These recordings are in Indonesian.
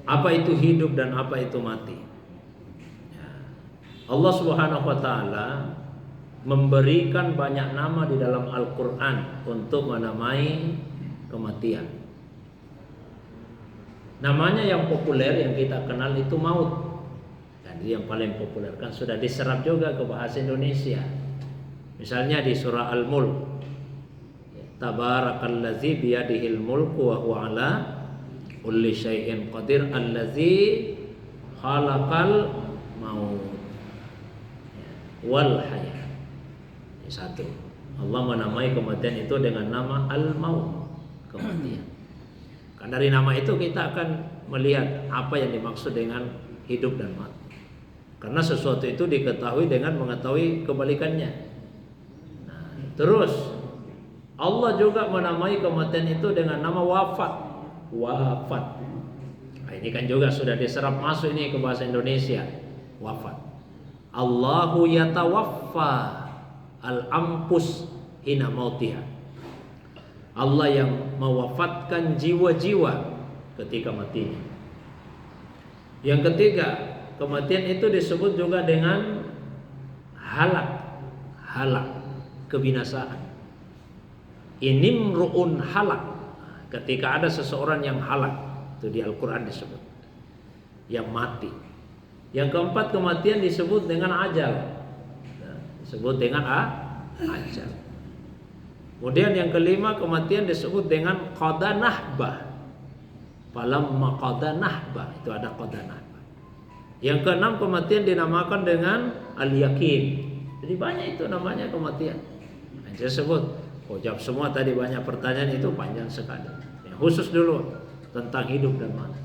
Apa itu hidup dan apa itu mati? Ya. Allah Subhanahu wa taala memberikan banyak nama di dalam Al-Qur'an untuk menamai kematian. Namanya yang populer yang kita kenal itu maut. Jadi yang paling populer kan sudah diserap juga ke bahasa Indonesia. Misalnya di surah Al-Mulk, Tabarakallazi biyadihil mulku wa huwa ala kulli syai'in qadir allazi khalaqal maut wal hayat. Satu, Allah menamai kematian itu dengan nama Al-Maut, kematian. Kan dari nama itu kita akan melihat apa yang dimaksud dengan hidup dan mati. Karena sesuatu itu diketahui dengan mengetahui kebalikannya. Nah, terus Allah juga menamai kematian itu dengan nama wafat. Wafat. Nah, ini kan juga sudah diserap masuk ini ke bahasa Indonesia. Wafat. Allahu yatawaffa al-anfus hina mautiha. Allah yang mewafatkan jiwa-jiwa ketika matinya. Yang ketiga, kematian itu disebut juga dengan halak. Halak, kebinasaan. Inimru'un halak. Ketika ada seseorang yang halak, itu di Al-Quran disebut, yang mati. Yang keempat, kematian disebut dengan ajal. Disebut dengan ajal. Kemudian yang kelima, kematian disebut dengan qada nahbah. Falamma qada nahbah, itu ada qada nahbah. Yang keenam, kematian dinamakan dengan al-yakin. Jadi banyak itu namanya kematian. Nah, saya sebut, jawab semua tadi banyak pertanyaan itu panjang sekali. Yang khusus dulu tentang hidup dan mati.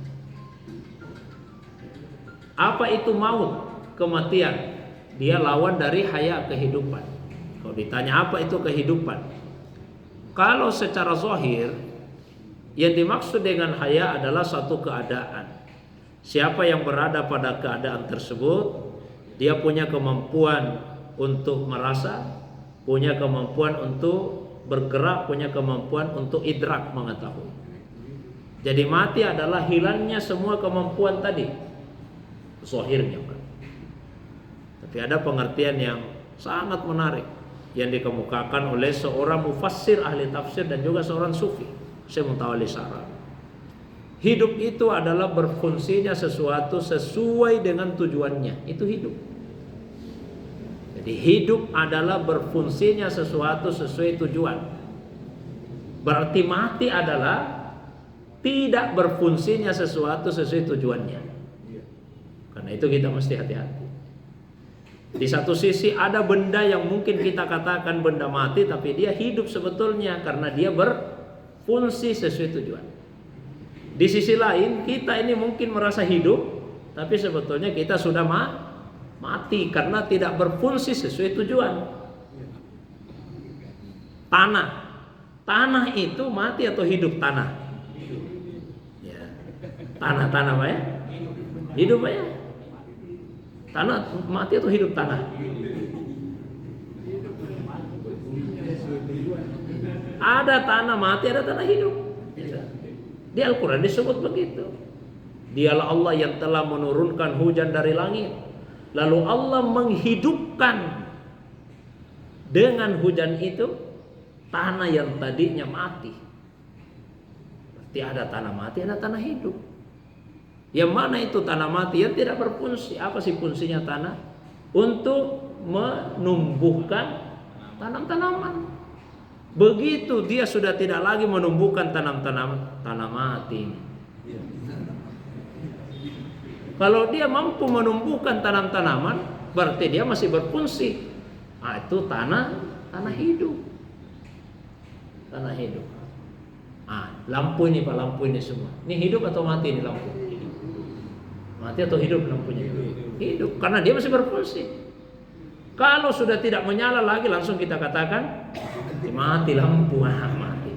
Apa itu maut? Kematian. Dia lawan dari haya, kehidupan. Kalau ditanya apa itu kehidupan? Kalau secara zahir, yang dimaksud dengan haya adalah satu keadaan. Siapa yang berada pada keadaan tersebut, dia punya kemampuan untuk merasa, punya kemampuan untuk bergerak, punya kemampuan untuk idrak, mengetahui. Jadi mati adalah hilangnya semua kemampuan tadi, zahirnya kan. Tapi ada pengertian yang sangat menarik yang dikemukakan oleh seorang mufassir ahli tafsir dan juga seorang sufi, Syekh Muntawalli Sya'rawi. Hidup itu adalah berfungsinya sesuatu sesuai dengan tujuannya. Itu hidup. Jadi hidup adalah berfungsinya sesuatu sesuai tujuan. Berarti mati adalah tidak berfungsinya sesuatu sesuai tujuannya. Karena itu kita mesti hati-hati. Di satu sisi ada benda yang mungkin kita katakan benda mati, tapi dia hidup sebetulnya karena dia berfungsi sesuai tujuan. Di sisi lain kita ini mungkin merasa hidup, tapi sebetulnya kita sudah mati karena tidak berfungsi sesuai tujuan. Tanah itu mati atau hidup tanah? Ya. Tanah apa ya? Hidup ya? Tanah mati atau hidup tanah? Ada tanah mati, ada tanah hidup. Di Al-Quran disebut begitu. Dialah Allah yang telah menurunkan hujan dari langit, lalu Allah menghidupkan dengan hujan itu tanah yang tadinya mati. Berarti ada tanah mati, ada tanah hidup. Yang mana itu tanah mati yang tidak berfungsi? Apa sih fungsinya tanah? Untuk menumbuhkan tanam-tanaman. Begitu dia sudah tidak lagi menumbuhkan tanam-tanaman, tanah mati. Kalau dia mampu menumbuhkan tanam-tanaman, berarti dia masih berfungsi. Nah, itu tanah hidup. Tanah hidup. Ah, lampu ini Pak, lampu ini semua. Ini hidup atau mati ini lampu? Mati atau hidup lampunya? Hidup, karena dia masih berfungsi. Kalau sudah tidak menyala lagi, langsung kita katakan mati lampu, mati.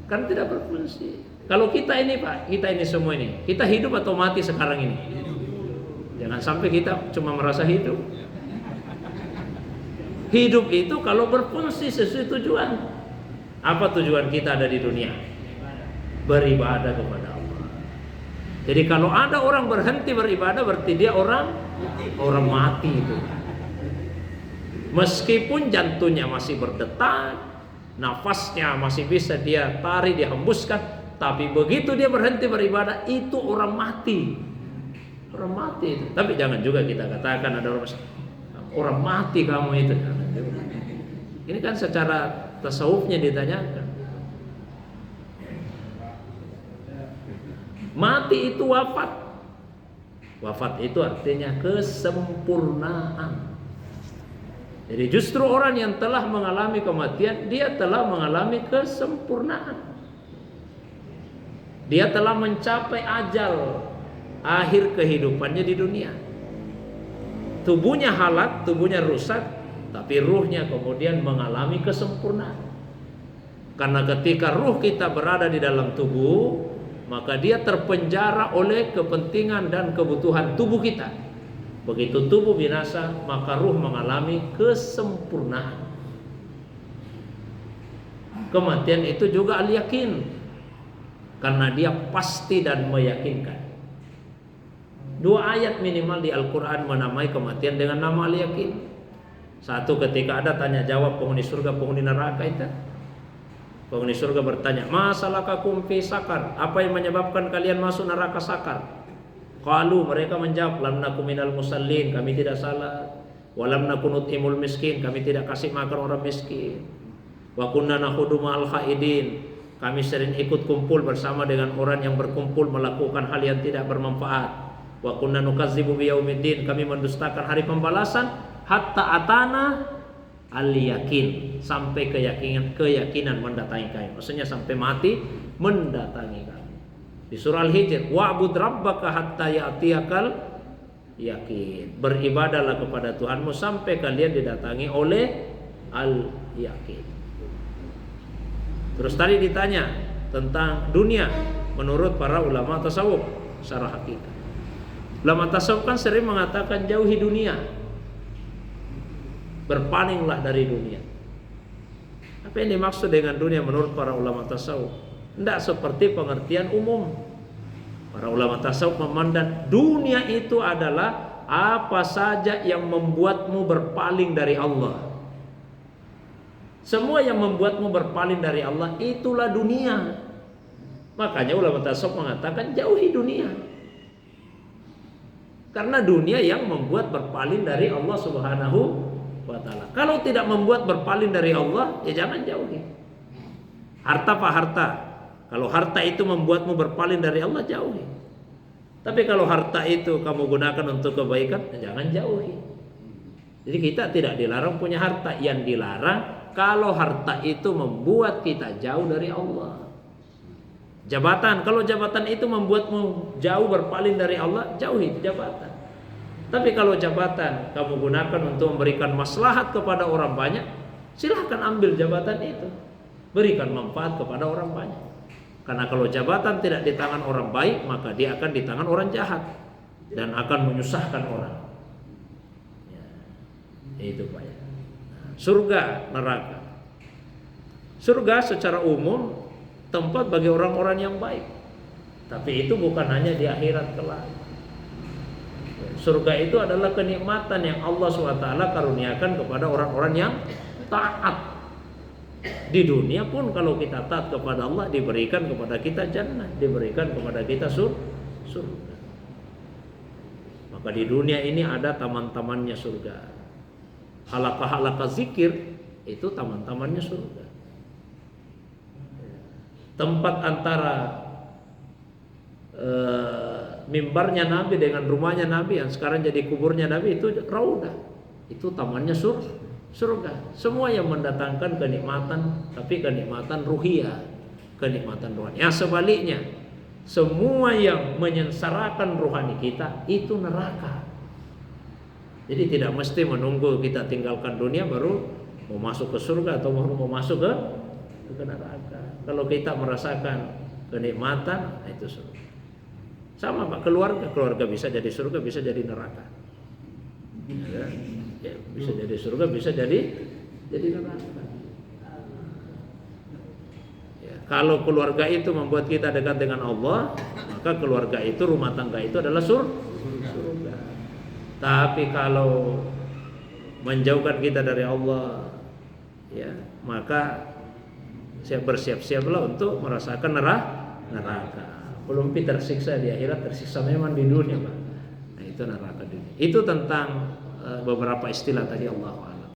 Kan tidak berfungsi. Kalau kita ini Pak, kita ini semua ini, kita hidup atau mati sekarang ini? Jangan sampai kita cuma merasa hidup. Hidup itu kalau berfungsi sesuai tujuan. Apa tujuan kita ada di dunia? Beribadah kepada Allah. Jadi kalau ada orang berhenti beribadah berarti dia orang mati itu. Meskipun jantungnya masih berdetak, nafasnya masih bisa dia tarik, dia hembuskan, tapi begitu dia berhenti beribadah itu orang mati. Orang mati itu. Tapi jangan juga kita katakan ada orang mati kamu itu. Ini kan secara tasawufnya ditanyakan. Mati itu wafat. Wafat itu artinya kesempurnaan. Jadi justru orang yang telah mengalami kematian, dia telah mengalami kesempurnaan. Dia telah mencapai ajal akhir kehidupannya di dunia. Tubuhnya halak, tubuhnya rusak, tapi ruhnya kemudian mengalami kesempurnaan. Karena ketika ruh kita berada di dalam tubuh, maka dia terpenjara oleh kepentingan dan kebutuhan tubuh kita. Begitu tubuh binasa, maka ruh mengalami kesempurnaan. Kematian itu juga al-yakin, karena dia pasti dan meyakinkan. 2 ayat minimal di Al-Quran menamai kematian dengan nama al-yakin. Satu ketika ada tanya jawab penghuni surga, penghuni neraka itu. Penghuni surga bertanya, "Masalakakum fi sakar?" Apa yang menyebabkan kalian masuk neraka sakar? Qalu, mereka menjawab, "Lam nakum minal musallin," kami tidak salat. "Wa lam nakun nut'imul miskin," kami tidak kasih makan orang miskin. "Wa kunna nakhudu ma'al khaidin," kami sering ikut kumpul bersama dengan orang yang berkumpul melakukan hal yang tidak bermanfaat. "Wa kunna nukadzibu biyaumiddin," kami mendustakan hari pembalasan. "Hatta atana al-yakin," sampai keyakinan mendatangi kami. Maksudnya sampai mati mendatangi kami. Di surah Al-Hijr, "Wa'bud rabbaka hatta ya'tiyakal yakin." Beribadahlah kepada Tuhanmu sampai kalian didatangi oleh al-yakin. Terus tadi ditanya tentang dunia menurut para ulama tasawuf secara hakikat. Ulama tasawuf kan sering mengatakan jauhi dunia, berpalinglah dari dunia. Apa yang dimaksud dengan dunia menurut para ulama tasawuf? Tidak seperti pengertian umum. Para ulama tasawuf memandang dunia itu adalah apa saja yang membuatmu berpaling dari Allah. Semua yang membuatmu berpaling dari Allah itulah dunia. Makanya ulama tasawuf mengatakan jauhi dunia. Karena dunia yang membuat berpaling dari Allah Subhanahu wa ta'ala. Kalau tidak membuat berpaling dari Allah, ya jangan jauhi. Harta apa harta? Kalau harta itu membuatmu berpaling dari Allah, jauhi. Tapi kalau harta itu kamu gunakan untuk kebaikan, ya jangan jauhi. Jadi kita tidak dilarang punya harta. Yang dilarang kalau harta itu membuat kita jauh dari Allah. Jabatan, kalau jabatan itu membuatmu jauh berpaling dari Allah, jauhi jabatan. Tapi kalau jabatan kamu gunakan untuk memberikan maslahat kepada orang banyak, silahkan ambil jabatan itu. Berikan manfaat kepada orang banyak. Karena kalau jabatan tidak di tangan orang baik, maka dia akan di tangan orang jahat dan akan menyusahkan orang. Ya, itu Pak ya. Surga, neraka. Surga secara umum tempat bagi orang-orang yang baik. Tapi itu bukan hanya di akhirat kelak. Surga itu adalah kenikmatan yang Allah SWT karuniakan kepada orang-orang yang taat. Di dunia pun kalau kita taat kepada Allah, diberikan kepada kita jannah, diberikan kepada kita surga. Maka di dunia ini ada taman-tamannya surga. Halaqah-halaqah zikir itu taman-tamannya surga. Tempat antara mimbarnya Nabi dengan rumahnya Nabi yang sekarang jadi kuburnya Nabi itu raudah. Itu tamannya surga. Semua yang mendatangkan kenikmatan, tapi kenikmatan ruhiyah, kenikmatan rohani. Yang sebaliknya, semua yang menyengsarakan rohani kita itu neraka. Jadi tidak mesti menunggu kita tinggalkan dunia baru mau masuk ke surga atau baru mau masuk ke neraka. Kalau kita merasakan kenikmatan, itu surga. Sama Pak, keluarga bisa jadi surga, bisa jadi neraka. Ya, bisa jadi surga, bisa jadi neraka. Ya. Kalau keluarga itu membuat kita dekat dengan Allah, maka keluarga itu, rumah tangga itu adalah surga. Tapi kalau menjauhkan kita dari Allah, ya, maka bersiap-siaplah untuk merasakan neraka. Belum tersiksa di akhirat, tersiksa memang di dunia, Pak. Nah, itu neraka dunia. Itu tentang beberapa istilah tadi, Allah.